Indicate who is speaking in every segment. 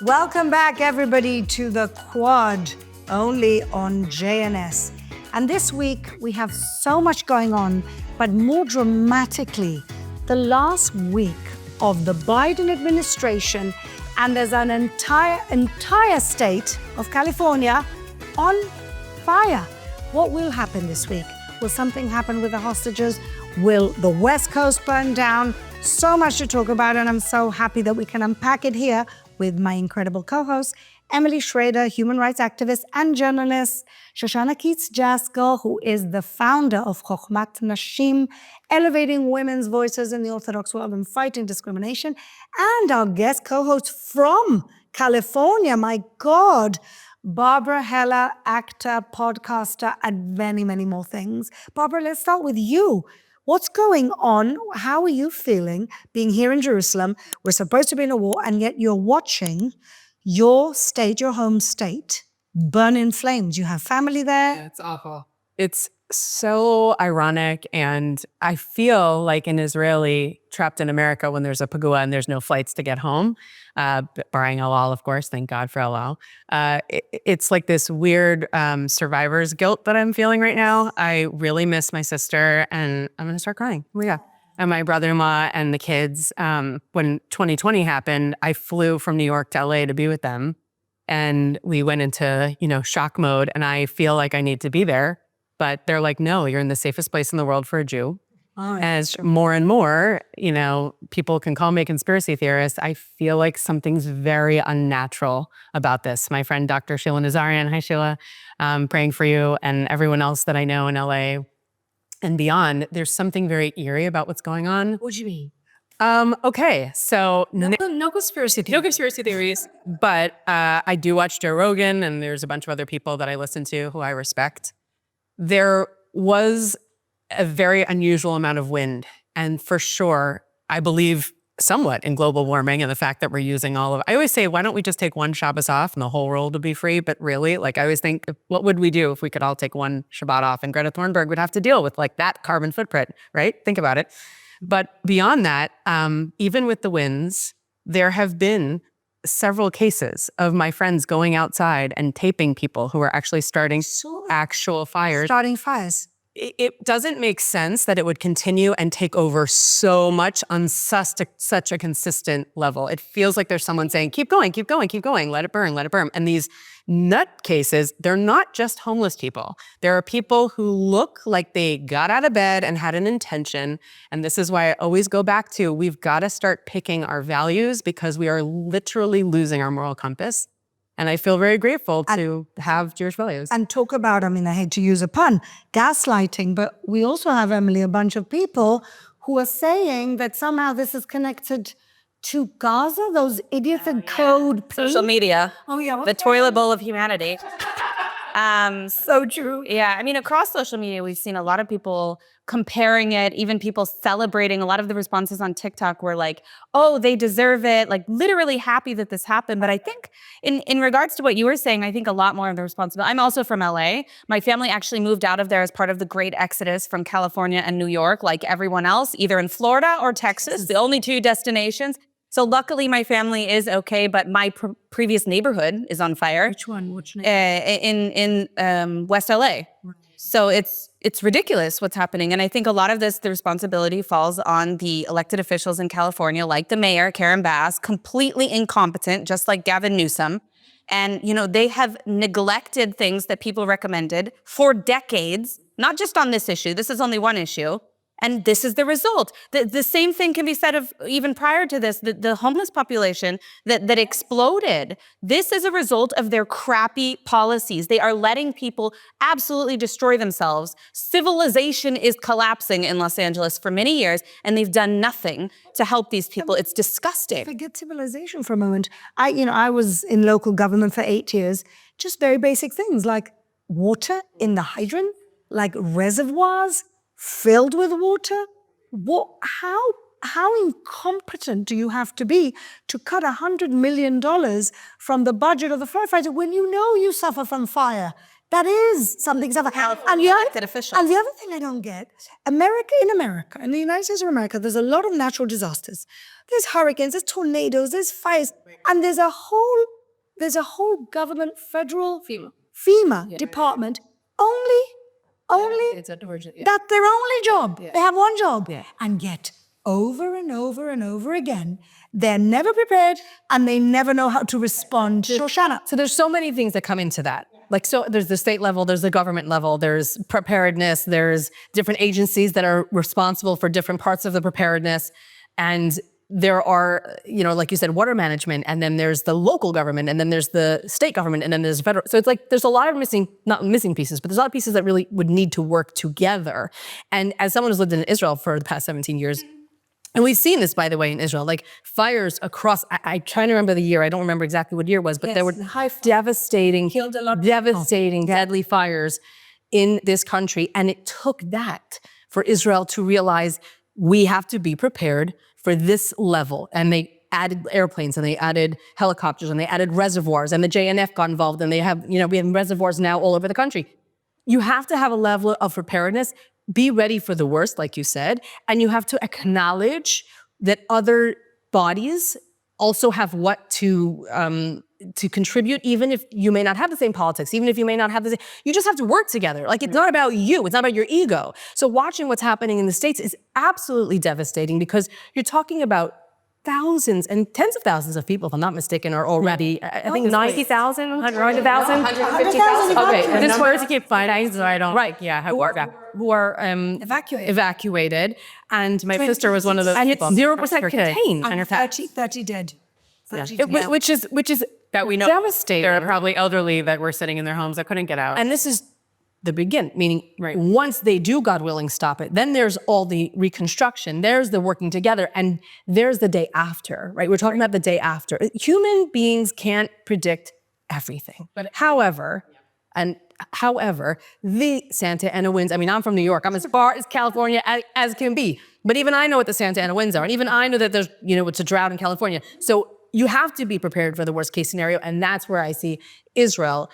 Speaker 1: Welcome back, everybody, to the Quad, only on JNS. And this week, we have so much going on, but more dramatically, the last week of the Biden administration, and there's an entire state of California on fire. What will happen this week? Will something happen with the hostages? Will the West Coast burn down? So much to talk about, and I'm so happy that we can unpack it here with my incredible co-host, Emily Schrader, human rights activist and journalist, Shoshana Keats-Jaskal, who is the founder of Chokhmat Nashim, elevating women's voices in the Orthodox world and fighting discrimination, and our guest co-host from California, my God, Barbara Heller, actor, podcaster, and many, many more things. Barbara, let's start with you. What's going on? How are you feeling being here in Jerusalem? We're supposed to be in a war, and yet you're watching your state, your home state, burn in flames. You have family there.
Speaker 2: Yeah, it's awful. It's so ironic, and I feel like an Israeli trapped in America when there's a pagua and there's no flights to get home, barring El Al, of course. Thank God for El Al. It's like this weird survivor's guilt that I'm feeling right now. I really miss my sister, and I'm going to start crying. Oh, yeah. And my brother-in-law and the kids. When 2020 happened, I flew from New York to LA to be with them, and we went into, shock mode, and I feel like I need to be there. But they're like, no, you're in the safest place in the world for a Jew.
Speaker 1: Oh,
Speaker 2: As more and more, people can call me a conspiracy theorist, I feel like something's very unnatural about this. My friend, Dr. Sheila Nazarian, hi Sheila, praying for you and everyone else that I know in LA and beyond. There's something very eerie about what's going on.
Speaker 1: What do you mean?
Speaker 2: Okay, so
Speaker 1: No conspiracy theories.
Speaker 2: No conspiracy theories, but I do watch Joe Rogan, and there's a bunch of other people that I listen to who I respect. There was a very unusual amount of wind. And for sure, I believe somewhat in global warming and the fact that we're using I always say, why don't we just take one Shabbos off and the whole world would be free? But really, I always think, what would we do if we could all take one Shabbat off? And Greta Thunberg would have to deal with that carbon footprint, right? Think about it. But beyond that, even with the winds, there have been several cases of my friends going outside and taping people who are actually starting actual fires.
Speaker 1: Starting fires.
Speaker 2: It doesn't make sense that it would continue and take over so much on such a consistent level. It feels like there's someone saying, keep going, keep going, keep going, let it burn, let it burn. And these nutcases, they're not just homeless people. There are people who look like they got out of bed and had an intention. And this is why I always go back to, we've got to start picking our values because we are literally losing our moral compass. And I feel very grateful to have Jewish values.
Speaker 1: And talk about, I hate to use a pun, gaslighting, but we also have, Emily, a bunch of people who are saying that somehow this is connected to Gaza, those idiots in code.
Speaker 3: Social media.
Speaker 1: Oh, yeah.
Speaker 3: The toilet bowl of humanity.
Speaker 1: So true.
Speaker 3: Yeah, across social media, we've seen a lot of people comparing it, even people celebrating. A lot of the responses on TikTok were like, oh, they deserve it, literally happy that this happened. But I think in regards to what you were saying, I think a lot more of the responsibility. I'm also from LA. My family actually moved out of there as part of the great exodus from California and New York, like everyone else, either in Florida or Texas, the only two destinations. So luckily, my family is okay, but my previous neighborhood is on fire.
Speaker 1: Which one? Which neighborhood?
Speaker 3: In West LA. Right. So it's ridiculous what's happening. And I think a lot of this, the responsibility falls on the elected officials in California, like the mayor, Karen Bass, completely incompetent, just like Gavin Newsom. And, they have neglected things that people recommended for decades, not just on this issue. This is only one issue. And this is the result. The same thing can be said of even prior to this, the homeless population that exploded. This is a result of their crappy policies. They are letting people absolutely destroy themselves. Civilization is collapsing in Los Angeles for many years, and they've done nothing to help these people. It's disgusting.
Speaker 1: Forget civilization for a moment. I was in local government for 8 years. Just very basic things like water in the hydrant, like reservoirs filled with water. How incompetent do you have to be to cut $100 million from the budget of the firefighter when you suffer from fire? That is something. And the other thing I don't get, in the United States of America, there's a lot of natural disasters. There's hurricanes, there's tornadoes, there's fires, and there's a whole there's a whole government, federal FEMA department only
Speaker 2: It's a diversion.
Speaker 1: that's their only job. They have one job. And yet, over and over and over again, they're never prepared and they never know how to respond. Shoshana.
Speaker 2: So there's so many things that come into that. Like, so there's the state level, there's the government level, there's preparedness, there's different agencies that are responsible for different parts of the preparedness. And there are, you know, like you said, water management, and then there's the local government, and then there's the state government, and then there's federal. So it's like, there's a lot of not missing pieces, but there's a lot of pieces that really would need to work together. And as someone who's lived in Israel for the past 17 years, and we've seen this, by the way, in Israel, like fires across, I try to remember the year, I don't remember exactly what year it was, but there were devastating, deadly fires in this country. And it took that for Israel to realize we have to be prepared for this level. And they added airplanes and they added helicopters and they added reservoirs, and the JNF got involved, and they have, you know, we have reservoirs now all over the country. You have to have a level of preparedness, be ready for the worst, like you said, and you have to acknowledge that other bodies also have what to contribute, even if you may not have the same politics, even if you may not have the same, you just have to work together. Like, it's not about you, it's not about your ego. So watching what's happening in the States is absolutely devastating, because you're talking about thousands and tens of thousands of people, if I'm not mistaken, are already, I think 90,000, 100,000?
Speaker 3: 150,000.
Speaker 2: Okay, this word to keep fighting, so I don't, right, yeah, who are evacuated. And my sister was one of those people. And it's 0% contained.
Speaker 1: And 30 dead.
Speaker 2: Which is that we know devastating. There are probably elderly that were sitting in their homes that couldn't get out. And this is the beginning, meaning once they do, God willing, stop it, then there's all the reconstruction, there's the working together, and there's the day after, right? We're talking about the day after. Human beings can't predict everything. But however, the Santa Ana winds, I mean, I'm from New York, I'm as far as California as can be, but even I know what the Santa Ana winds are, and even I know that there's, you know, it's a drought in California. So you have to be prepared for the worst case scenario, and that's where I see Israel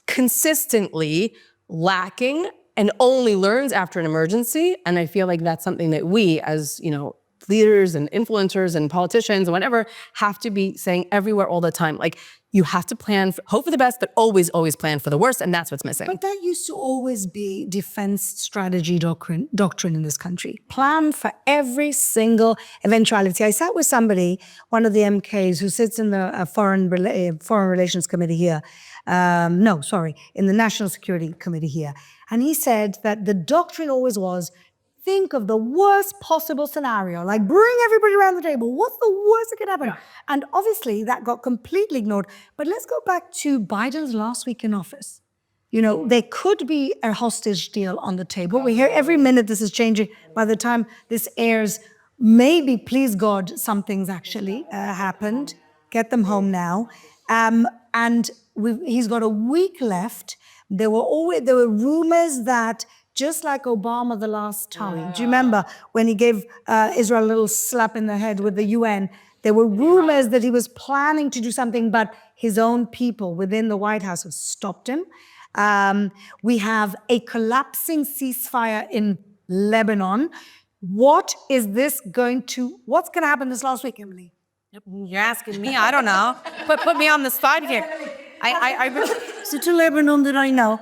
Speaker 2: consistently lacking and only learns after an emergency. And I feel like that's something that we, as, you know, leaders and influencers and politicians and whatever, have to be saying everywhere all the time. Like, you have to plan, hope for the best, but always plan for the worst, and that's what's missing.
Speaker 1: But that used to always be defense strategy doctrine in this country. Plan for every single eventuality. I sat with somebody, one of the MKs who sits in the Foreign Relations Committee here, in the National Security Committee here, and he said that the doctrine always was, think of the worst possible scenario, like bring everybody around the table. What's the worst that could happen? Yeah. And obviously that got completely ignored. But let's go back to Biden's last week in office. You know, there could be a hostage deal on the table. We hear every minute this is changing. By the time this airs, maybe, please God, something's actually happened. Get them home now. And he's got a week left. There were rumors that, just like Obama the last time. Do you remember when he gave Israel a little slap in the head with the UN? There were rumors that he was planning to do something, but his own people within the White House have stopped him. We have a collapsing ceasefire in Lebanon. What's going to happen this last week, Emily?
Speaker 3: You're asking me, I don't know. Put me on the spot here.
Speaker 1: Is it to Lebanon that I know?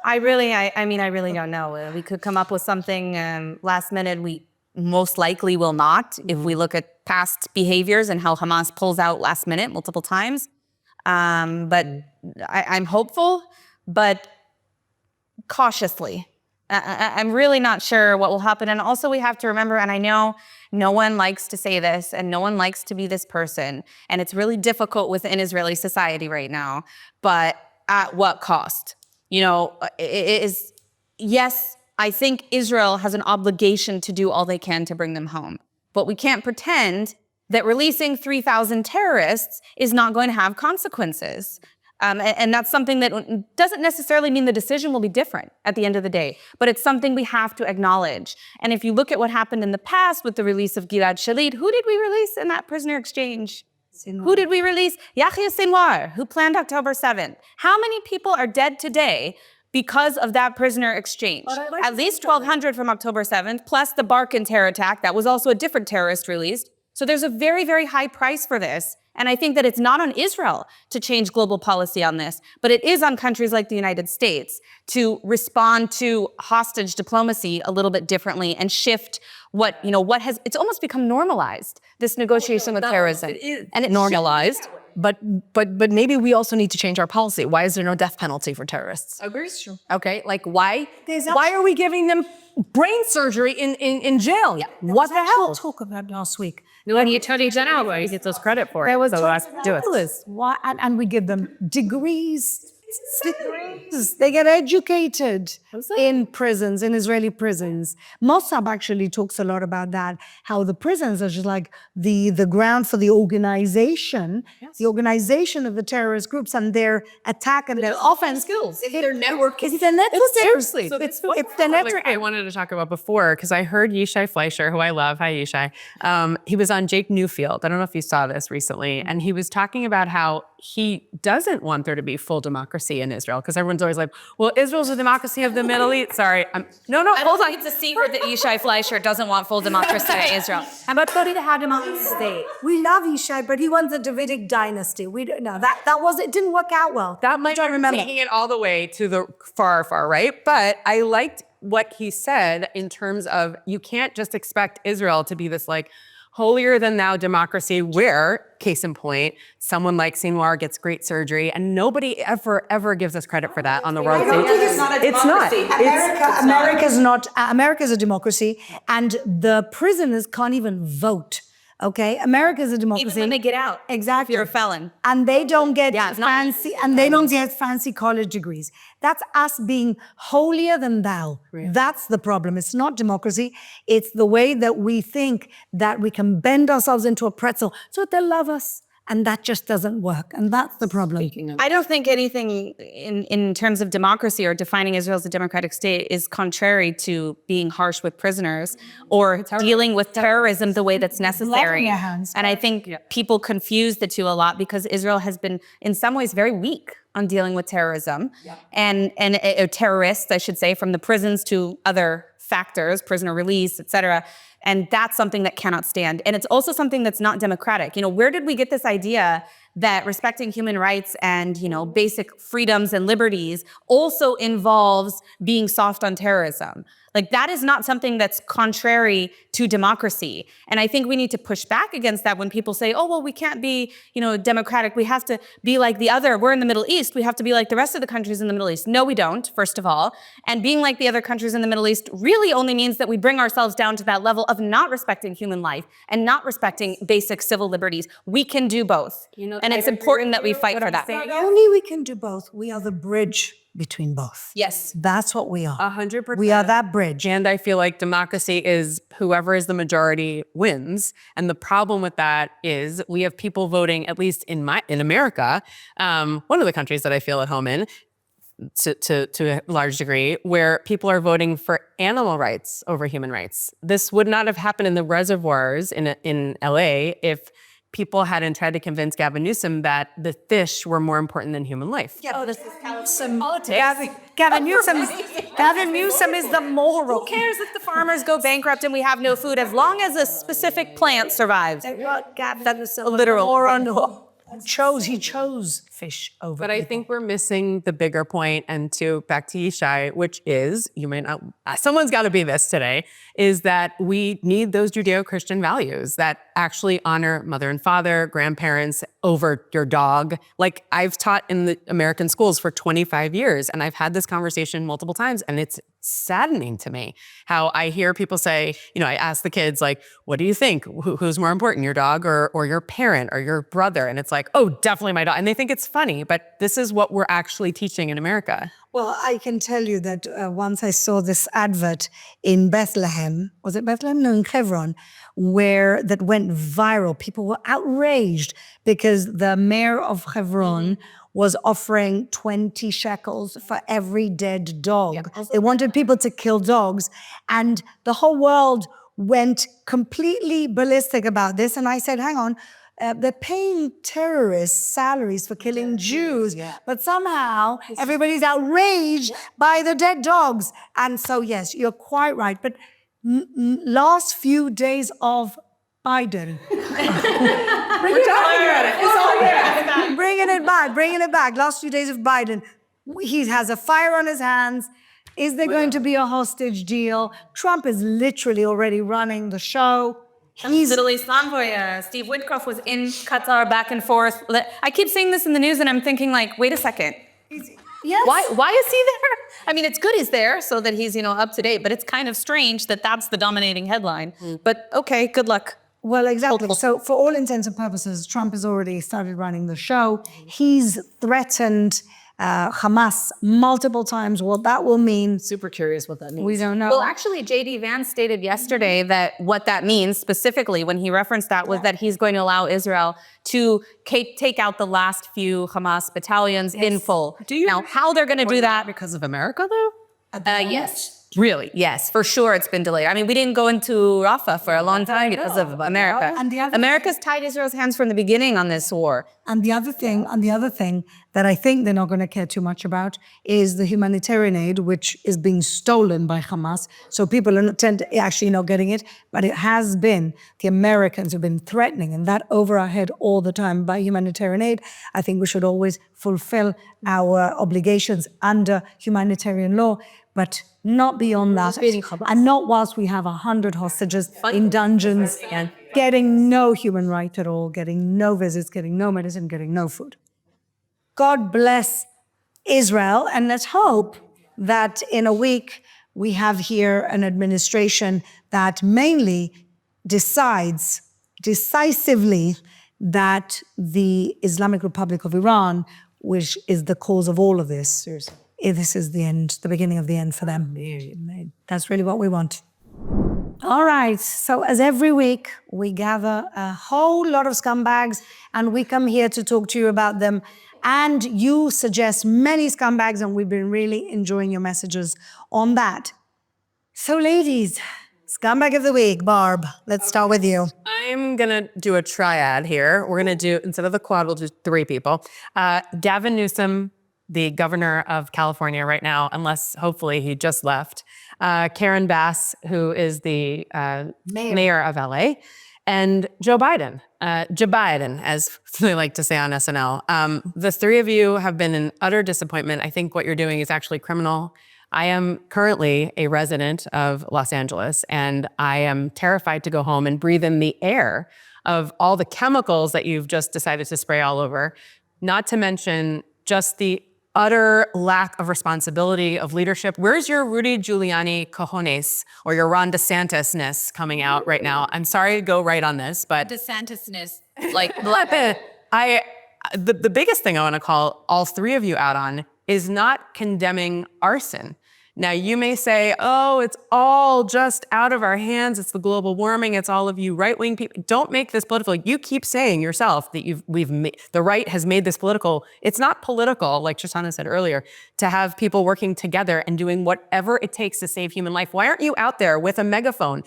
Speaker 3: I really don't know. We could come up with something last minute. We most likely will not, if we look at past behaviors and how Hamas pulls out last minute multiple times. But I'm hopeful, but cautiously. I'm really not sure what will happen. And also we have to remember, and I know no one likes to say this and no one likes to be this person, and it's really difficult within Israeli society right now, but at what cost? You know, yes, I think Israel has an obligation to do all they can to bring them home. But we can't pretend that releasing 3,000 terrorists is not going to have consequences. And that's something that doesn't necessarily mean the decision will be different at the end of the day, but it's something we have to acknowledge. And if you look at what happened in the past with the release of Gilad Shalit, who did we release in that prisoner exchange? Sinwar. Who did we release? Yahya Sinwar, who planned October 7th. How many people are dead today because of that prisoner exchange? At least 1,200 from October 7th, plus the Barkin terror attack. That was also a different terrorist released. So there's a very, very high price for this. And I think that it's not on Israel to change global policy on this, but it is on countries like the United States to respond to hostage diplomacy a little bit differently and shift it's almost become normalized, this negotiation with terrorism.
Speaker 4: And it's normalized, but maybe we also need to change our policy. Why is there no death penalty for terrorists?
Speaker 2: Agrees.
Speaker 4: Okay, like why are we giving them brain surgery in jail?
Speaker 1: Yeah.
Speaker 4: What the hell?
Speaker 1: Talk about last week.
Speaker 2: No, the Attorney General, you get those credit for it.
Speaker 1: There was
Speaker 2: so let's do it.
Speaker 1: Why? And we give them degrees. They get educated in prisons, in Israeli prisons. Mossad actually talks a lot about that, how the prisons are just like the ground for the organization of the terrorist groups and their attack and their offense.
Speaker 4: Skills. Their network.
Speaker 1: It's their network.
Speaker 4: Seriously.
Speaker 1: So it's their network.
Speaker 2: I wanted to talk about before, because I heard Yishai Fleischer, who I love. Hi, Yishai. He was on Jake Newfield. I don't know if you saw this recently. And he was talking about how he doesn't want there to be full democracy in Israel, because everyone's always like, well, Israel's a democracy of the Middle East. Sorry.
Speaker 3: No, hold on. It's a secret that Yishai Fleischer doesn't want full democracy in Israel.
Speaker 1: And but Florida had him on the state. We love Yishai, but he wants a Davidic dynasty. We don't know. It didn't work out well.
Speaker 2: That might be taking it all the way to the far, far right. But I liked what he said in terms of you can't just expect Israel to be this like holier than thou democracy where, case in point, someone like Sinwar gets great surgery and nobody ever gives us credit for that on the world stage.
Speaker 1: It's not. America's a democracy, and the prisoners can't even vote. Okay, America is a democracy.
Speaker 3: Even when they get out,
Speaker 1: exactly,
Speaker 3: if you're a felon,
Speaker 1: and they don't get fancy college degrees. That's us being holier than thou. Yeah. That's the problem. It's not democracy. It's the way that we think that we can bend ourselves into a pretzel so they'll love us. And that just doesn't work. And that's the problem.
Speaker 3: I don't think anything in terms of democracy or defining Israel as a democratic state is contrary to being harsh with prisoners or dealing with terrorism the way that's necessary. And I think people confuse the two a lot because Israel has been, in some ways, very weak on dealing with terrorism and terrorists, I should say, from the prisons to other factors, prisoner release, et cetera. And that's something that cannot stand. And it's also something that's not democratic. Where did we get this idea that respecting human rights and, basic freedoms and liberties also involves being soft on terrorism? Like, that is not something that's contrary to democracy. And I think we need to push back against that when people say, oh, well, we can't be, democratic. We have to be like the other. We're in the Middle East. We have to be like the rest of the countries in the Middle East. No, we don't, first of all. And being like the other countries in the Middle East really only means that we bring ourselves down to that level of not respecting human life and not respecting basic civil liberties. We can do both. And it's important that we fight for that.
Speaker 1: Not only we can do both, we are the bridge between both.
Speaker 3: Yes.
Speaker 1: That's what we are.
Speaker 2: 100%.
Speaker 1: We are that bridge.
Speaker 2: And I feel like democracy is whoever is the majority wins. And the problem with that is we have people voting, at least in America, one of the countries that I feel at home in, to a large degree, where people are voting for animal rights over human rights. This would not have happened in the reservoirs in LA if people hadn't tried to convince Gavin Newsom that the fish were more important than human life.
Speaker 1: Yeah, this is California politics. Gavin Newsom is the moral.
Speaker 3: Who cares if the farmers go bankrupt and we have no food as long as a specific plant survives?
Speaker 1: That's a literal. He chose fish over.
Speaker 2: But I think we're missing the bigger point, and back to Yishai, which is, you may not, someone's got to be this today, is that we need those Judeo-Christian values that actually honor mother and father, grandparents over your dog. Like, I've taught in the American schools for 25 years, and I've had this conversation multiple times, and it's saddening to me how I hear people say, I ask the kids, like, what do you think? Who's more important, your dog or your parent or your brother? And it's like, oh, definitely my dog. And they think it's funny, but this is what we're actually teaching in America.
Speaker 1: Well, I can tell you that once I saw this advert in Bethlehem, was it Bethlehem? No, in Hebron, that went viral. People were outraged because the mayor of Hebron was offering 20 shekels for every dead dog. Yeah. They wanted people to kill dogs, and the whole world went completely ballistic about this. And I said, hang on, they're paying terrorists salaries for killing Jews, but somehow everybody's outraged by the dead dogs. And so, yes, you're quite right. But last few days of Biden.
Speaker 2: We're talking about it. It's all there.
Speaker 1: Bringing it back. Last few days of Biden. He has a fire on his hands. Is there going to be a hostage deal? Trump is literally already running the show.
Speaker 3: Middle East envoy, Steve Witkoff, was in Qatar back and forth. I keep seeing this in the news and I'm thinking like, wait a second.
Speaker 1: Yes.
Speaker 3: Why is he there? I mean, it's good he's there so that he's, up to date, but it's kind of strange that that's the dominating headline. But okay, good luck.
Speaker 1: Well, exactly. So for all intents and purposes, Trump has already started running the show. He's threatened Hamas multiple times. What that will mean,
Speaker 4: Super curious what that means.
Speaker 1: we don't know.
Speaker 3: Well, actually, J.D. Vance stated yesterday that what that means specifically when he referenced that was that he's going to allow Israel to take out the last few Hamas battalions in full. Now, how they're going to do that?
Speaker 2: Because of America, though?
Speaker 3: Yes. Really? Yes, for sure it's been delayed. I mean, we didn't go into Rafah for a long time because of America.
Speaker 1: And the other
Speaker 3: America's tied Israel's hands from the beginning on this war.
Speaker 1: And the other thing that I think they're not going to care too much about is the humanitarian aid, which is being stolen by Hamas. So people are actually not getting it, but it has been the Americans who've been threatening, and that over our head all the time by humanitarian aid. I think we should always fulfill our obligations under humanitarian law, but not beyond that, and not whilst we have 100 hostages in dungeons, getting no human right at all, getting no visits, getting no medicine, getting no food. God bless Israel, and let's hope that in a week we have here an administration that mainly decides decisively that the Islamic Republic of Iran, which is the cause of all of this, this is the end, the beginning of the end for them. That's really what we want. All right, so as every week, we gather a whole lot of scumbags and we come here to talk to you about them. And you suggest many scumbags and we've been really enjoying your messages on that. So ladies, scumbag of the week, Barb, let's start with you.
Speaker 2: I'm going to do a triad here. We're going to do, instead of the quad, we'll do 3 people. Gavin Newsom, the governor of California right now, unless hopefully he just left. Karen Bass, who is the mayor of LA. And Joe Biden, as they like to say on SNL. The 3 of you have been in utter disappointment. I think what you're doing is actually criminal. I am currently a resident of Los Angeles, and I am terrified to go home and breathe in the air of all the chemicals that you've just decided to spray all over, not to mention just the utter lack of responsibility of leadership. Where's your Rudy Giuliani cojones or your Ron DeSantis-ness coming out right now? I'm sorry to go right on this, but
Speaker 3: DeSantis-ness,
Speaker 2: the biggest thing I want to call all 3 of you out on is not condemning arson. Now, you may say, oh, it's all just out of our hands. It's the global warming. It's all of you right-wing people. Don't make this political. You keep saying yourself that the right has made this political. It's not political, like Shoshana said earlier, to have people working together and doing whatever it takes to save human life. Why aren't you out there with a megaphone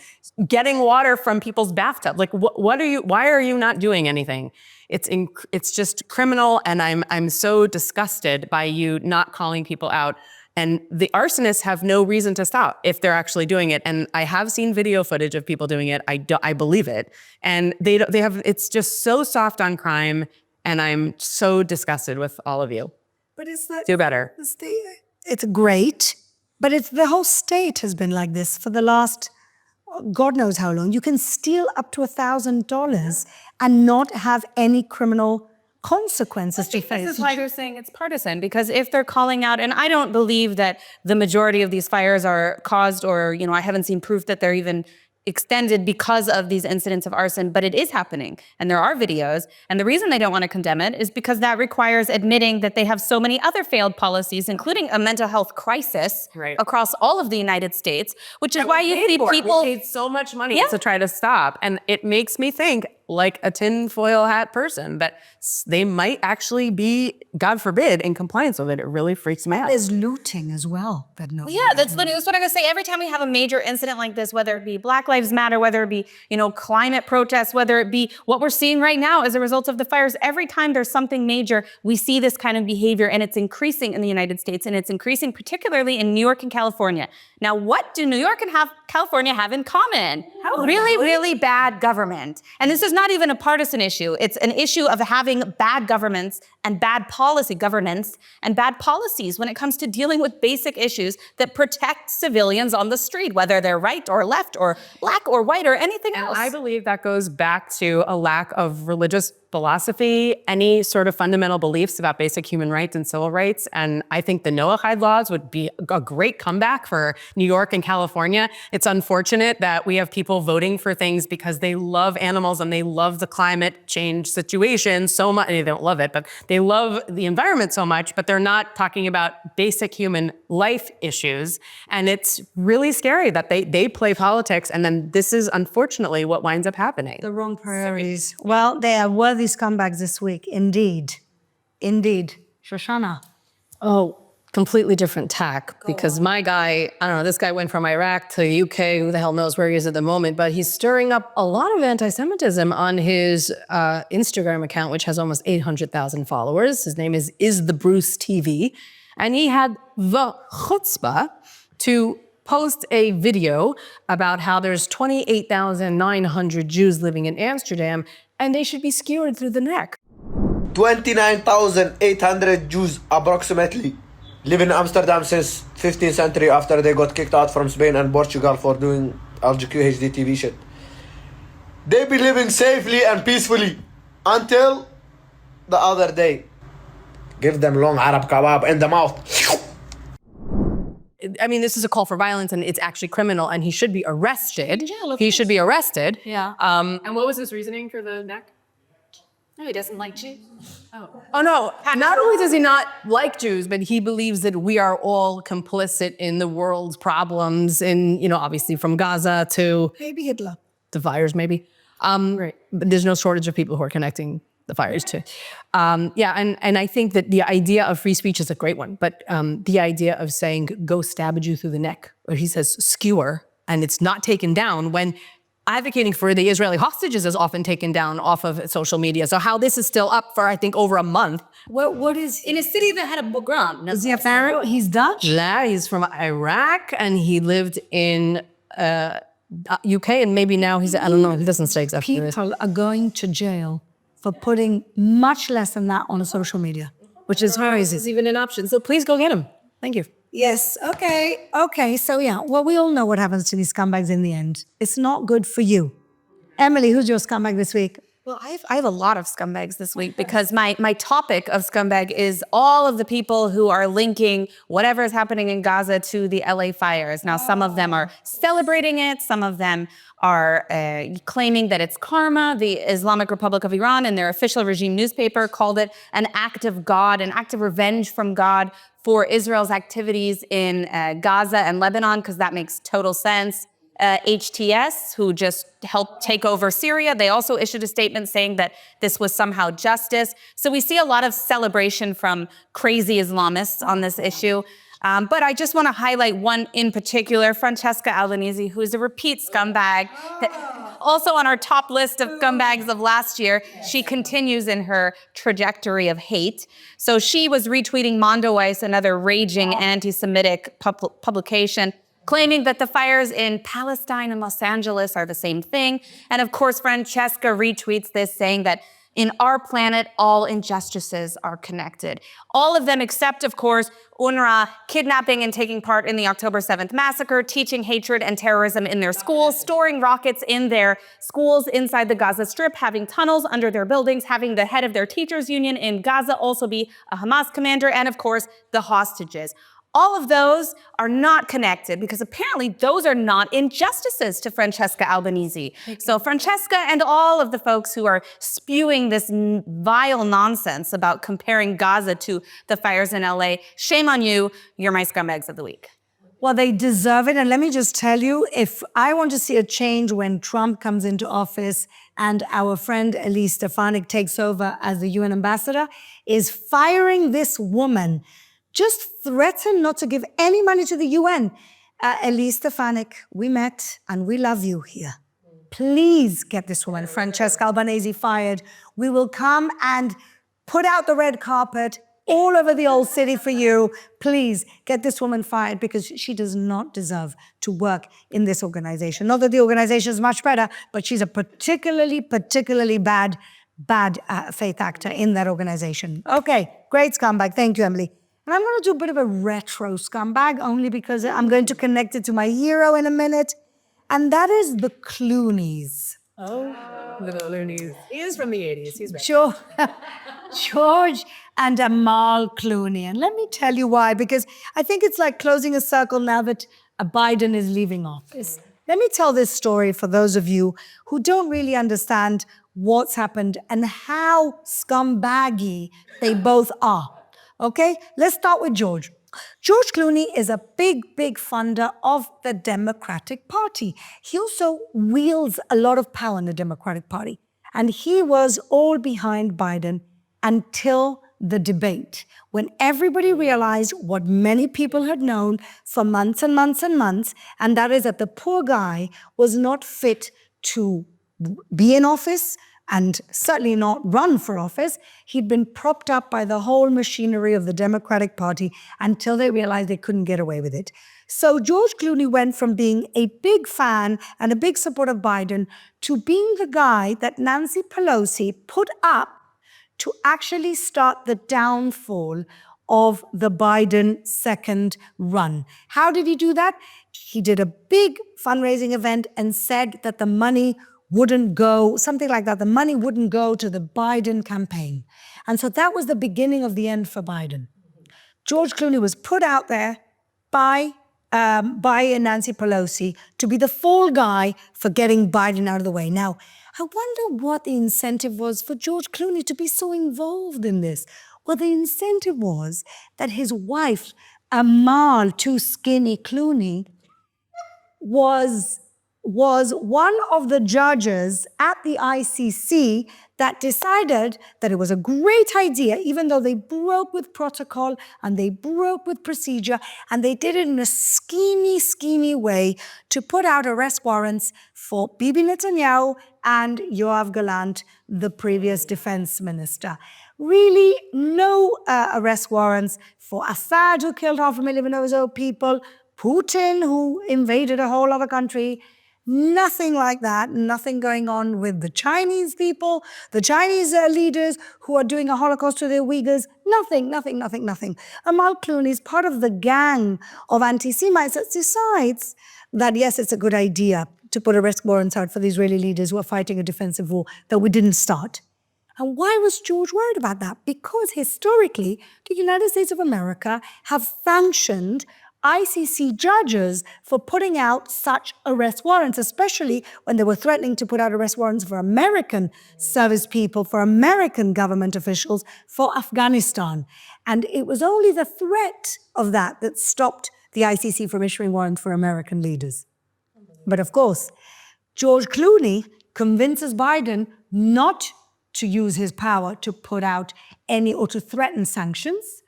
Speaker 2: getting water from people's bathtub? Like, why are you not doing anything? It's just criminal, and I'm so disgusted by you not calling people out. And the arsonists have no reason to stop if they're actually doing it. And I have seen video footage of people doing it. I believe it. And they have. It's just so soft on crime. And I'm so disgusted with all of you.
Speaker 1: But it's not.
Speaker 2: Do better.
Speaker 1: It's great, but the whole state has been like this for the last God knows how long. You can steal up to $1,000 and not have any criminal consequences to face.
Speaker 3: This is why you're saying it's partisan, because if they're calling out, and I don't believe that the majority of these fires are caused, or, I haven't seen proof that they're even extended because of these incidents of arson, but it is happening. And there are videos. And the reason they don't want to condemn it is because that requires admitting that they have so many other failed policies, including a mental health crisis across all of the United States, which is why you see people...
Speaker 2: We paid so much money to try to stop. And it makes me think, like a tinfoil hat person, that they might actually be, God forbid, in compliance with it. It really freaks me out.
Speaker 1: There's looting as well. That's what
Speaker 3: I'm going to say. Every time we have a major incident like this, whether it be Black Lives Matter, whether it be, climate protests, whether it be what we're seeing right now as a result of the fires, every time there's something major, we see this kind of behavior, and it's increasing in the United States, and it's increasing particularly in New York and California. Now, what do New York California have in common? Really, really bad government. And this is not even a partisan issue. It's an issue of having bad governments and bad governance and bad policies when it comes to dealing with basic issues that protect civilians on the street, whether they're right or left or black or white or anything else.
Speaker 2: I believe that goes back to a lack of religious philosophy, any sort of fundamental beliefs about basic human rights and civil rights. And I think the Noahide laws would be a great comeback for New York and California. It's unfortunate that we have people voting for things because they love animals and they love the climate change situation so much. They don't love it, but they love the environment so much, but they're not talking about basic human life issues. And it's really scary that they play politics, and then this is unfortunately what winds up happening.
Speaker 1: The wrong priorities. Well, they are worthy scumbags this week, indeed. Indeed. Shoshana.
Speaker 4: Oh, completely different tack, because my guy, I don't know, this guy went from Iraq to the UK, who the hell knows where he is at the moment, but he's stirring up a lot of anti-Semitism on his Instagram account, which has almost 800,000 followers. His name is the Bruce TV. And he had the chutzpah to post a video about how there's 28,900 Jews living in Amsterdam, and they should be skewered through the neck.
Speaker 5: 29,800 Jews approximately live in Amsterdam since 15th century after they got kicked out from Spain and Portugal for doing LGQ HD TV shit. They be living safely and peacefully until the other day. Give them long Arab kebab in the mouth.
Speaker 4: I mean, this is a call for violence, and it's actually criminal, and he should be arrested. He should be arrested.
Speaker 3: Yeah.
Speaker 2: And what was his reasoning for the neck?
Speaker 3: No, he doesn't like Jews.
Speaker 4: Oh no, not only does he not like Jews, but he believes that we are all complicit in the world's problems, in, you know, obviously from Gaza to
Speaker 1: Maybe Hitler.
Speaker 4: the fires, maybe. Right. But there's no shortage of people who are connecting the fires too. And I think that the idea of free speech is a great one, but the idea of saying, go stab a Jew through the neck, or he says skewer, and it's not taken down, when advocating for the Israeli hostages is often taken down off of social media. So how this is still up for, I think, over a month.
Speaker 1: What is...
Speaker 3: In a city that had a pogrom.
Speaker 1: Is he a pharaoh? He's Dutch?
Speaker 4: Yeah, he's from Iraq, and he lived in UK, and maybe now he's, I don't know, he doesn't say exactly.
Speaker 1: People are going to jail for putting much less than that on social media, which is crazy.
Speaker 4: Is even an option. So please go get him. Thank you.
Speaker 1: Yes, okay. So yeah, well, we all know what happens to these scumbags in the end. It's not good for you. Emily, who's your scumbag this week?
Speaker 3: Well, I have a lot of scumbags this week, because my topic of scumbag is all of the people who are linking whatever is happening in Gaza to the LA fires. Now, some of them are celebrating it. Some of them are claiming that it's karma. The Islamic Republic of Iran, in their official regime newspaper, called it an act of God, an act of revenge from God for Israel's activities in Gaza and Lebanon, because that makes total sense. HTS, who just helped take over Syria, they also issued a statement saying that this was somehow justice. So we see a lot of celebration from crazy Islamists on this issue. But I just want to highlight one in particular, Francesca Albanese, who is a repeat scumbag. Also on our top list of scumbags of last year, she continues in her trajectory of hate. So she was retweeting Mondo Weiss, another raging anti-Semitic publication, claiming that the fires in Palestine and Los Angeles are the same thing. And of course, Francesca retweets this, saying that in our planet, all injustices are connected. All of them except, of course, UNRWA kidnapping and taking part in the October 7th massacre, teaching hatred and terrorism in their schools, storing rockets in their schools inside the Gaza Strip, having tunnels under their buildings, having the head of their teachers union in Gaza also be a Hamas commander, and of course, the hostages. All of those are not connected, because apparently those are not injustices to Francesca Albanese. So Francesca and all of the folks who are spewing this vile nonsense about comparing Gaza to the fires in LA, shame on you. You're my scumbags of the week.
Speaker 1: Well, they deserve it. And let me just tell you, if I want to see a change when Trump comes into office and our friend Elise Stefanik takes over as the UN ambassador, is firing this woman. Just threaten not to give any money to the UN. Elise Stefanik, we met and we love you here. Please get this woman, Francesca Albanese, fired. We will come and put out the red carpet, all over the old city for you. Please get this woman fired because she does not deserve to work in this organization. Not that the organization is much better, but she's a particularly bad faith actor in that organization. Okay, great scumbag. Thank you, Emily. And I'm going to do a bit of a retro scumbag only because I'm going to connect it to my hero in a minute. And that is the Clooneys.
Speaker 2: The Loonies. He is from the 80s. He's right.
Speaker 1: George and Amal Clooney. And let me tell you why, because I think it's like closing a circle now that Biden is leaving office. Let me tell this story for those of you who don't really understand what's happened and how scumbaggy they both are. Okay, let's start with George. George Clooney is a big funder of the Democratic Party. He also wields a lot of power in the Democratic Party. And he was all behind Biden until the debate, when everybody realized what many people had known for months and months and months, and that is that the poor guy was not fit to be in office and certainly not run for office. He'd been propped up by the whole machinery of the Democratic Party until they realized they couldn't get away with it. So George Clooney went from being a big fan and a big supporter of Biden to being the guy that Nancy Pelosi put up to actually start the downfall of the Biden second run. How did he do that? He did a big fundraising event and said that the money wouldn't go, something like that, the money wouldn't go to the Biden campaign. And so that was the beginning of the end for Biden. George Clooney was put out there by Nancy Pelosi to be the fall guy for getting Biden out of the way. Now, I wonder what the incentive was for George Clooney to be so involved in this. Well, the incentive was that his wife, Amal, too skinny Clooney, was one of the judges at the ICC that decided that it was a great idea, even though they broke with protocol and they broke with procedure, and they did it in a schemy way to put out arrest warrants for Bibi Netanyahu and Yoav Gallant, the previous defense minister. Really, no arrest warrants for Assad, who killed 500,000 of his own people, Putin, who invaded a whole other country. Nothing like that, nothing going on with the Chinese people, the Chinese leaders who are doing a Holocaust to the Uyghurs. Nothing. Amal Clooney is part of the gang of anti-Semites that decides that, yes, it's a good idea to put arrest warrants out for the Israeli leaders who are fighting a defensive war that we didn't start. And why was George worried about that? Because historically, the United States of America have sanctioned ICC judges for putting out such arrest warrants, especially when they were threatening to put out arrest warrants for American service people, for American government officials, for Afghanistan. And it was only the threat of that that stopped the ICC from issuing warrants for American leaders. But of course, George Clooney convinces Biden not to use his power to put out any or to threaten sanctions.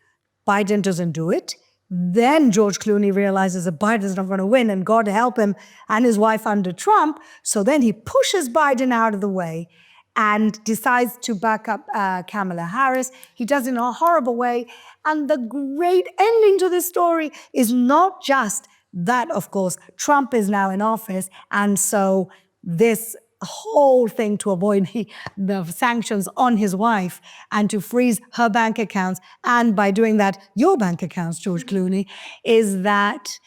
Speaker 1: Biden doesn't do it. Then George Clooney realizes that Biden's not going to win, and God help him and his wife under Trump. So then he pushes Biden out of the way and decides to back up Kamala Harris. He does it in a horrible way. And the great ending to this story is not just that, of course, Trump is now in office, and so this whole thing to avoid the sanctions on his wife and to freeze her bank accounts, and by doing that, your bank accounts, George Clooney, is that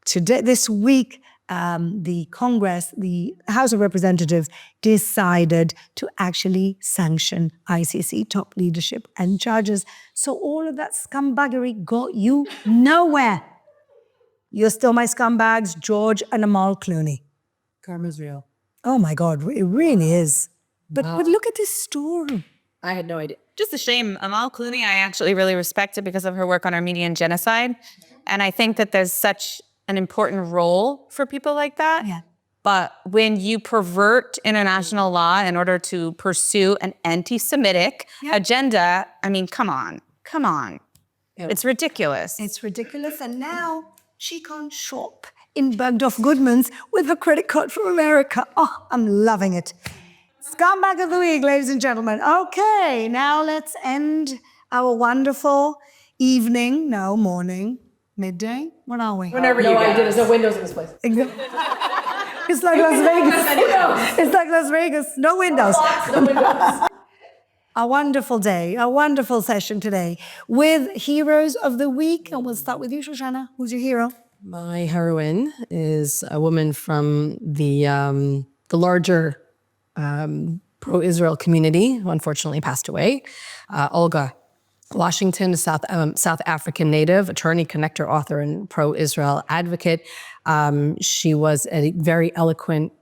Speaker 1: this week, the Congress, the House of Representatives, decided to actually sanction ICC top leadership and judges. So all of that scumbaggery got you nowhere. You're still my scumbags, George and Amal Clooney.
Speaker 2: Karma's real.
Speaker 1: Oh my God, it really is. But look at this story.
Speaker 4: I had no idea.
Speaker 3: Just a shame. Amal Clooney, I actually really respect it because of her work on Armenian genocide. And I think that there's such an important role for people like that.
Speaker 1: Yeah.
Speaker 3: But when you pervert international law in order to pursue an anti-Semitic agenda, I mean, come on. Yep. It's ridiculous.
Speaker 1: It's ridiculous. And now she can't shop in Bergdorf Goodman's with her credit card from America. Oh, I'm loving it. Scumbag of the week, ladies and gentlemen. Okay, now let's end our wonderful evening, no, morning, midday. What are we?
Speaker 2: Whenever
Speaker 4: No idea. There's no windows in this place.
Speaker 1: It's like Las Vegas. It's like Las Vegas. No windows.
Speaker 4: No windows.
Speaker 1: A wonderful day, a wonderful session today with Heroes of the Week. And we'll start with you, Shoshana. Who's your hero?
Speaker 4: My heroine is a woman from the larger pro-Israel community who unfortunately passed away. Olga Washington, South African native, attorney, connector, author, and pro-Israel advocate. She was a very eloquent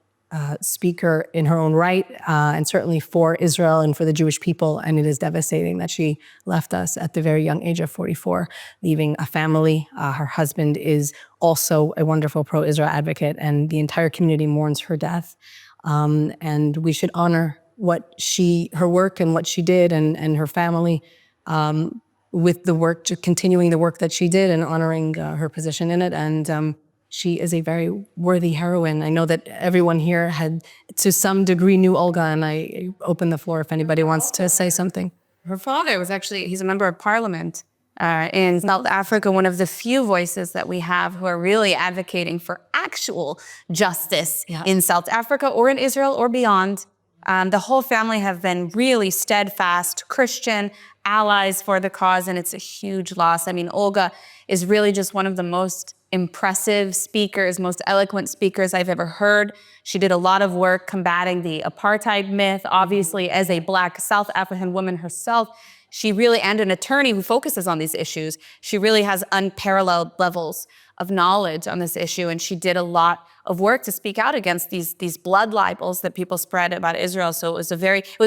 Speaker 4: speaker in her own right, and certainly for Israel and for the Jewish people. And it is devastating that she left us at the very young age of 44, leaving a family. Her husband is also a wonderful pro-Israel advocate, and the entire community mourns her death. And we should honor her work and what she did, and her family with the work, continuing the work that she did and honoring her position in it. And she is a very worthy heroine. I know that everyone here had, to some degree, knew Olga, and I open the floor if anybody wants to say something.
Speaker 3: Her father was he's a member of parliament in South Africa, one of the few voices that we have who are really advocating for actual justice in South Africa or in Israel or beyond. The whole family have been really steadfast Christian allies for the cause, and it's a huge loss. I mean, Olga is really just one of the most impressive speakers, most eloquent speakers I've ever heard. She did a lot of work combating the apartheid myth, obviously as a Black South African woman herself. She really, and an attorney who focuses on these issues, she really has unparalleled levels of knowledge on this issue, and she did a lot of work to speak out against these blood libels that people spread about Israel. So it was a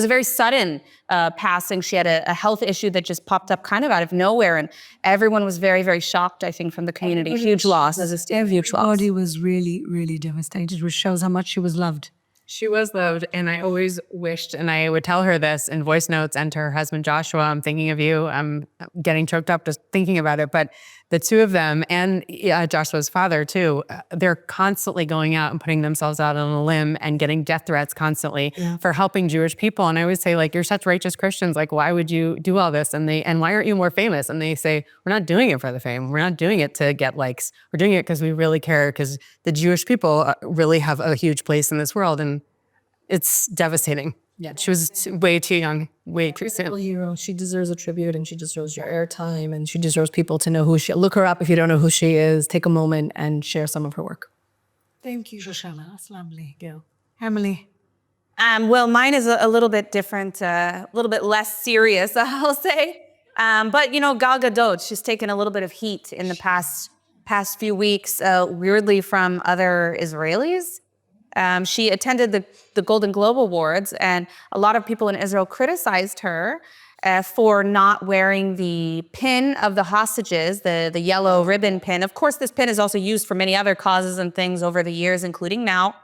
Speaker 3: very sudden passing. She had a health issue that just popped up kind of out of nowhere, and everyone was very, very shocked, I think, from the community. Huge loss.
Speaker 1: Everybody was really, really devastated, which shows how much she was loved.
Speaker 2: She was loved, and I always wished, and I would tell her this in voice notes and to her husband, Joshua, I'm thinking of you. I'm getting choked up just thinking about it. But the two of them, and Joshua's father too, they're constantly going out and putting themselves out on a limb and getting death threats constantly for helping Jewish people. And I always say, like, you're such righteous Christians. Like, why would you do all this? And why aren't you more famous? And they say, we're not doing it for the fame. We're not doing it to get likes. We're doing it because we really care, because the Jewish people really have a huge place in this world. And it's devastating. Yeah, she was way too young, way too soon.
Speaker 4: Hero. She deserves a tribute, and she deserves your airtime, and she deserves people to know who she is. Look her up if you don't know who she is. Take a moment and share some of her work.
Speaker 1: Thank you, Shoshana. That's lovely. Gil. Emily.
Speaker 3: Well, mine is a little bit different, a little bit less serious, I'll say. But, Gal Gadot, she's taken a little bit of heat in the past few weeks, weirdly from other Israelis. She attended the Golden Globe Awards, and a lot of people in Israel criticized her for not wearing the pin of the hostages, the yellow ribbon pin. Of course, this pin is also used for many other causes and things over the years, including now.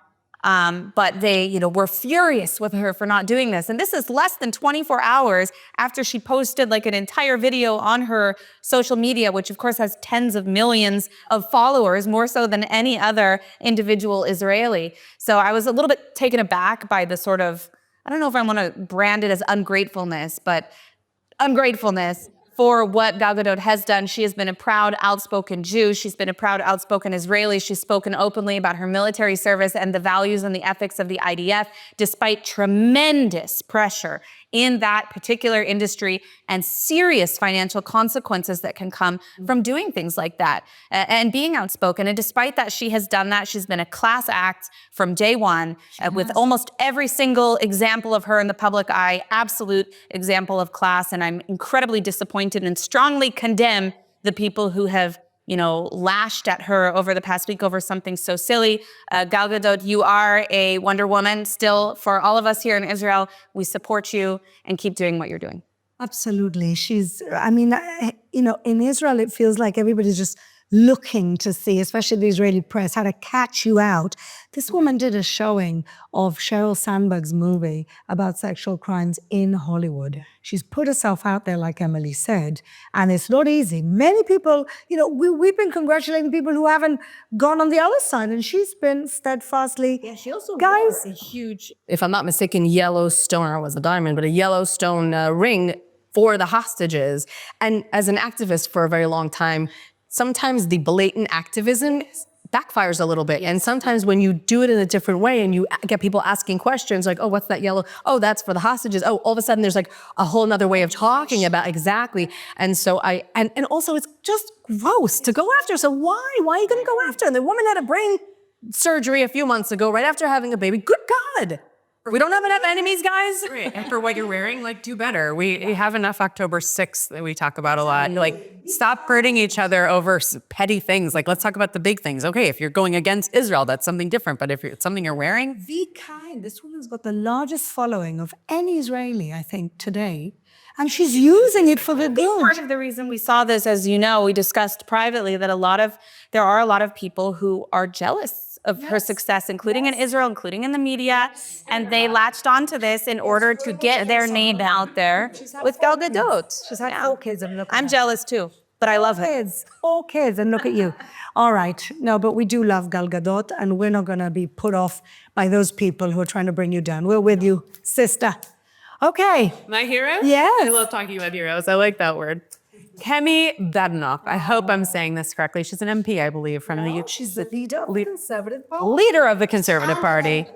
Speaker 3: But they, were furious with her for not doing this. And this is less than 24 hours after she posted like an entire video on her social media, which of course has tens of millions of followers, more so than any other individual Israeli. So I was a little bit taken aback by the sort of, I don't know if I want to brand it as ungratefulness, but ungratefulness for what Gal Gadot has done. She has been a proud, outspoken Jew. She's been a proud, outspoken Israeli. She's spoken openly about her military service and the values and the ethics of the IDF, despite tremendous pressure in that particular industry and serious financial consequences that can come from doing things like that and being outspoken. And despite that, she has done that. She's been a class act from day one with almost every single example of her in the public eye, absolute example of class. And I'm incredibly disappointed and strongly condemn the people who have lashed at her over the past week over something so silly. Gal Gadot, you are a Wonder Woman still. For all of us here in Israel, we support you and keep doing what you're doing.
Speaker 1: Absolutely. In Israel, it feels like everybody's just looking to see, especially the Israeli press, how to catch you out. This woman did a showing of Sheryl Sandberg's movie about sexual crimes in Hollywood. She's put herself out there, like Emily said, and it's not easy. Many people, we've been congratulating people who haven't gone on the other side, and she's been steadfastly.
Speaker 4: Yeah, she also
Speaker 1: guys,
Speaker 4: wore a huge, if I'm not mistaken, Yellowstone, or was a diamond, but a Yellowstone ring for the hostages. And as an activist for a very long time, sometimes the blatant activism backfires a little bit. And sometimes when you do it in a different way and you get people asking questions like, oh, what's that yellow? Oh, that's for the hostages. Oh, all of a sudden there's like a whole nother way of talking about exactly. And so and also it's just gross to go after. So why are you going to go after? And the woman had a brain surgery a few months ago, right after having a baby. Good God. We don't have enough enemies, guys.
Speaker 2: Right. And for what you're wearing, like, do better. We have enough October 6th that we talk about a lot. Like, stop hurting each other over petty things. Like, let's talk about the big things. Okay, if you're going against Israel, that's something different. But if it's something you're wearing,
Speaker 1: Be kind. This woman's got the largest following of any Israeli, I think, today. And she's using it for the good.
Speaker 3: Part of the reason we saw this, as you know, we discussed privately that there are a lot of people who are jealous of her success, including in Israel, including in the media, and they latched onto this in order to get their name out there with Gal Gadot.
Speaker 1: She's had 4 kids and look at
Speaker 3: I'm
Speaker 1: her.
Speaker 3: jealous too, but I love it.
Speaker 1: Kids, 4 kids, and look at you. All right. No, but we do love Gal Gadot, and we're not going to be put off by those people who are trying to bring you down. We're with you, sister. Okay.
Speaker 2: my hero?
Speaker 1: Yes.
Speaker 2: I love talking about heroes. I like that word. Kemi Badenoch. I hope I'm saying this correctly. She's an MP, I believe, from the UK.
Speaker 1: She's the leader of the Conservative Party.
Speaker 2: Leader of the Conservative Party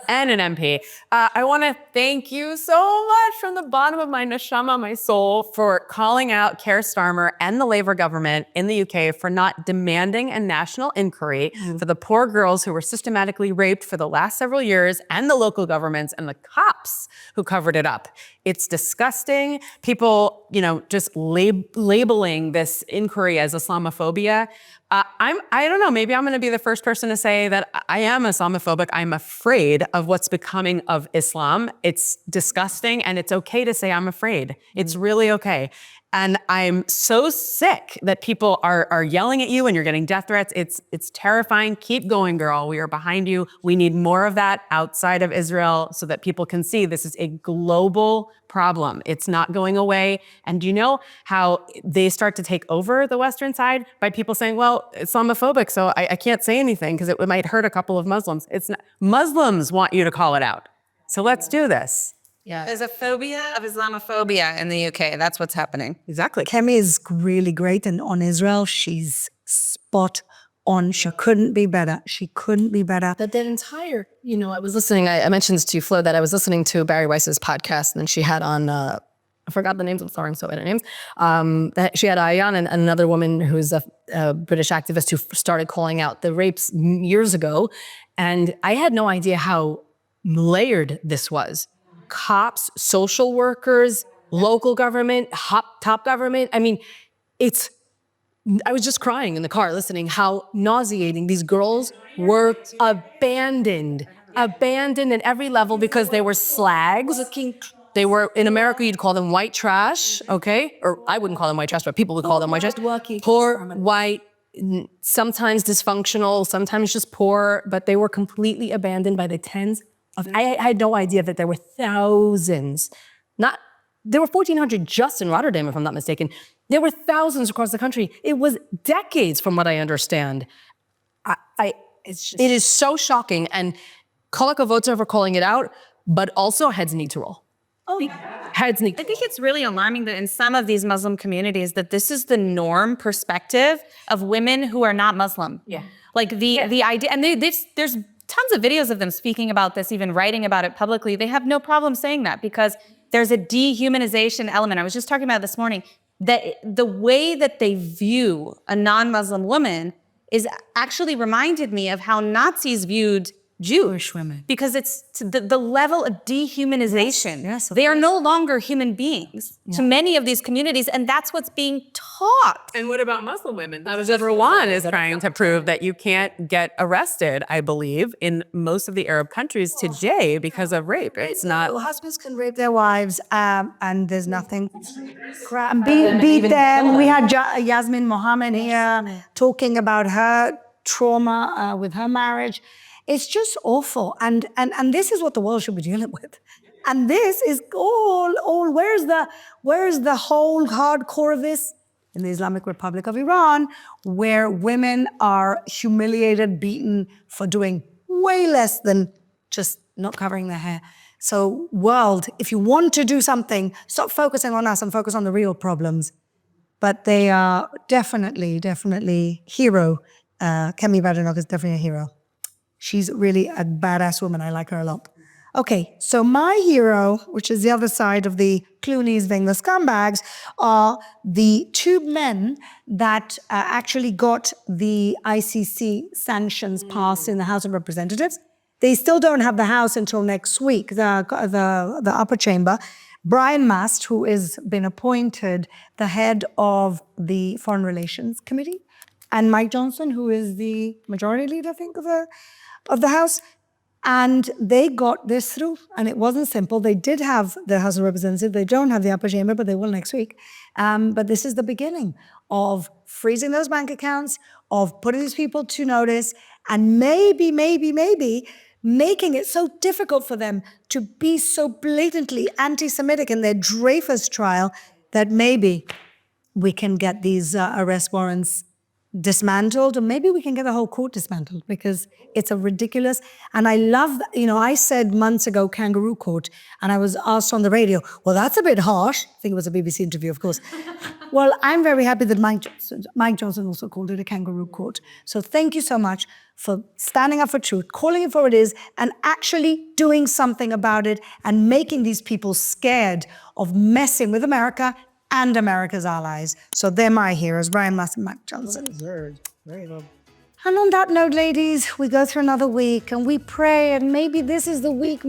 Speaker 2: and an MP. I want to thank you so much from the bottom of my neshama, my soul, for calling out Keir Starmer and the Labour government in the UK for not demanding a national inquiry for the poor girls who were systematically raped for the last several years, and the local governments and the cops who covered it up. It's disgusting. People, just labeling this inquiry as Islamophobia. I don't know, maybe I'm going to be the first person to say that I am Islamophobic. I'm afraid of what's becoming of Islam. It's disgusting, and it's okay to say I'm afraid. It's really okay. And I'm so sick that people are yelling at you and you're getting death threats. It's terrifying. Keep going, girl. We are behind you. We need more of that outside of Israel so that people can see this is a global problem. It's not going away. And do you know how they start to take over the Western side? By people saying, well, Islamophobic, so I can't say anything because it might hurt a couple of Muslims. It's not, Muslims want you to call it out. So let's do this.
Speaker 4: Yeah.
Speaker 3: There's a phobia of Islamophobia in the UK. That's what's happening.
Speaker 2: Exactly.
Speaker 1: Kemi is really great, and on Israel, she's spot on. She couldn't be better. She couldn't be better.
Speaker 4: That entire, I was listening, I mentioned this to you, Flo, that I was listening to Barry Weiss's podcast, and then she had on, I forgot the names, I'm sorry, I'm so bad at names. That she had Ayan and another woman who's a British activist who started calling out the rapes years ago. And I had no idea how layered this was. Cops, social workers, local government, top government. I mean, I was just crying in the car listening how nauseating these girls were abandoned at every level because they were slags. They were, in America, you'd call them white trash, okay? Or I wouldn't call them white trash, but people would call them white trash. Poor, white, sometimes dysfunctional, sometimes just poor, but they were completely abandoned by the tens of, I had no idea that there were thousands, there were 1,400 just in Rotterdam, if I'm not mistaken. There were thousands across the country. It was decades from what I understand. It is so shocking, and kol hakavod for calling it out, but also heads need to roll. Heads need to roll.
Speaker 3: I think it's really alarming that in some of these Muslim communities that this is the norm perspective of women who are not Muslim.
Speaker 4: Yeah.
Speaker 3: Like the idea, and there's tons of videos of them speaking about this, even writing about it publicly. They have no problem saying that because there's a dehumanization element. I was just talking about this morning that the way that they view a non-Muslim woman is actually reminded me of how Nazis viewed Jewish women, because it's the level of dehumanization.
Speaker 1: Yes,
Speaker 3: they are no longer human beings to many of these communities, and that's what's being taught.
Speaker 2: And what about Muslim women? Rwan is trying to prove that you can't get arrested, I believe, in most of the Arab countries today because of rape. It's not.
Speaker 1: Husbands can rape their wives, and there's nothing. Beat them. We had Yasmin Mohammed here talking about her trauma with her marriage. It's just awful, and this is what the world should be dealing with. And this is all. Where's the whole hardcore of this? In the Islamic Republic of Iran, where women are humiliated, beaten for doing way less than just not covering their hair. So world, if you want to do something, stop focusing on us and focus on the real problems. But they are definitely hero. Kemi Badenoch is definitely a hero. She's really a badass woman. I like her a lot. Okay, so my hero, which is the other side of the Clooney's being the scumbags, are the two men that actually got the ICC sanctions passed in the House of Representatives. They still don't have the House until next week, the upper chamber. Brian Mast, who has been appointed the head of the Foreign Relations Committee, and Mike Johnson, who is the majority leader, I think, of the House. And they got this through, and it wasn't simple. They did have the House of Representatives. They don't have the upper chamber, but they will next week. But this is the beginning of freezing those bank accounts, of putting these people to notice, and maybe making it so difficult for them to be so blatantly anti-Semitic in their Dreyfus trial that maybe we can get these arrest warrants dismantled, or maybe we can get the whole court dismantled, because it's a ridiculous. And I love, I said months ago kangaroo court, and I was asked on the radio, well, that's a bit harsh. I think it was a BBC interview, of course. Well, I'm very happy that Mike Johnson also called it a kangaroo court. So thank you so much for standing up for truth, calling it for what it is, and actually doing something about it, and making these people scared of messing with America and America's allies. So they're my heroes, Brian Mast and Mike Johnson.
Speaker 4: Very well.
Speaker 1: And on that note, ladies, we go through another week and we pray, and maybe this is the week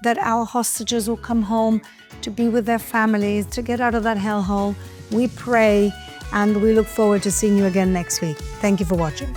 Speaker 1: that our hostages will come home to be with their families, to get out of that hellhole. We pray, and we look forward to seeing you again next week. Thank you for watching.